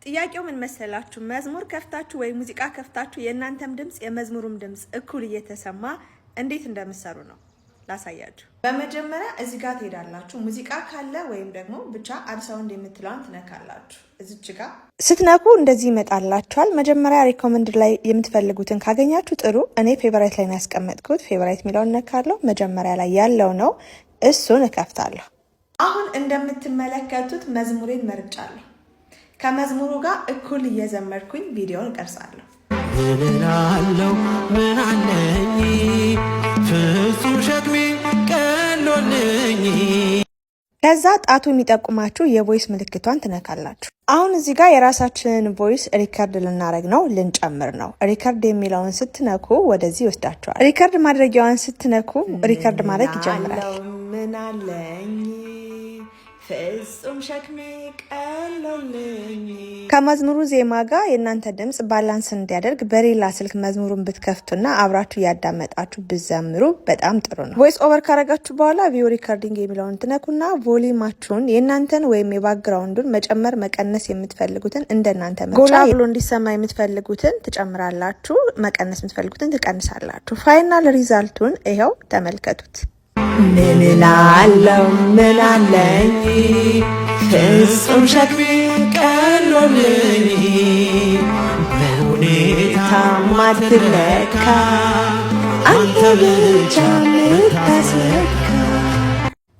ጥያቄው ምን መሰላችሁ? መዝሙር ከፍታችሁ ወይ ሙዚቃ ከፍታችሁ የእናንተም ድምጽ የመዝሙሩም ድምጽ እኩል እየተሰማ እንዴት እንደምትሰሩ ነው ላሳያችሁ። በመጀመሪያ እዚህ ጋር ትሄዳላችሁ። ሙዚቃ ካለ ወይም ደግሞ ብቻ አድ ሳውንድ የምትለውን ትነካላችሁ። እዚች ጋር ስትነኩ እንደዚህ ይመጣላችኋል። መጀመሪያ ሪኮመንድ ላይ የምትፈልጉትን ካገኛችሁ ጥሩ። እኔ ፌቨራይት ላይ ነው ያስቀመጥኩት። ፌቨራይት የሚለውን ነካለሁ። መጀመሪያ ላይ ያለው ነው፣ እሱን እከፍታለሁ። አሁን እንደምትመለከቱት መዝሙሬን መርጫለሁ። ከመዝሙሩ ጋር እኩል እየዘመርኩኝ ቪዲዮን ቀርጻለሁ። ምን አለኝ ፍጹም ሸክሜ ቀሎልኝ። ከዛ ጣቱ የሚጠቁማችሁ የቮይስ ምልክቷን ትነካላችሁ። አሁን እዚህ ጋር የራሳችንን ቮይስ ሪከርድ ልናደርግ ነው፣ ልንጨምር ነው። ሪከርድ የሚለውን ስትነኩ ወደዚህ ይወስዳችኋል። ሪከርድ ማድረጊያዋን ስትነኩ ሪከርድ ማድረግ ይጀምራል። ምን አለኝ ፍጹም ሸክሜ ቀሎልኝ። ከመዝሙሩ ዜማ ጋር የእናንተ ድምጽ ባላንስ እንዲያደርግ በሌላ ስልክ መዝሙሩን ብትከፍቱና አብራችሁ ያዳመጣችሁ ብዘምሩ በጣም ጥሩ ነው። ቮይስ ኦቨር ካረጋችሁ በኋላ ቪዲዮ ሪከርዲንግ የሚለውን ትነኩና ቮሊዩማችሁን የእናንተን ወይም የባክግራውንዱን መጨመር መቀነስ የምትፈልጉትን እንደናንተ ምርጫ፣ ጎላ ብሎ እንዲሰማ የምትፈልጉትን ትጨምራላችሁ፣ መቀነስ የምትፈልጉትን ትቀንሳላችሁ። ፋይናል ሪዛልቱን ይኸው ተመልከቱት። ምን እላለሁ ምን አለኝ ፍጹም ሸክሜ ቀሎልኝ፣ በሁኔታ ማትለካ አንተ ብቻ ምታስለካ።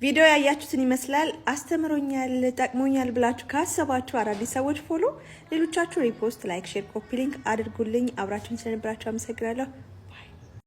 ቪዲዮ ያያችሁትን ይመስላል። አስተምሮኛል፣ ጠቅሞኛል ብላችሁ ካሰባችሁ አዳዲስ ሰዎች ፎሎ፣ ሌሎቻችሁ ሪፖስት፣ ላይክ፣ ሼር፣ ኮፒ ሊንክ አድርጉልኝ። አብራችሁን ስለነበራችሁ አመሰግናለሁ።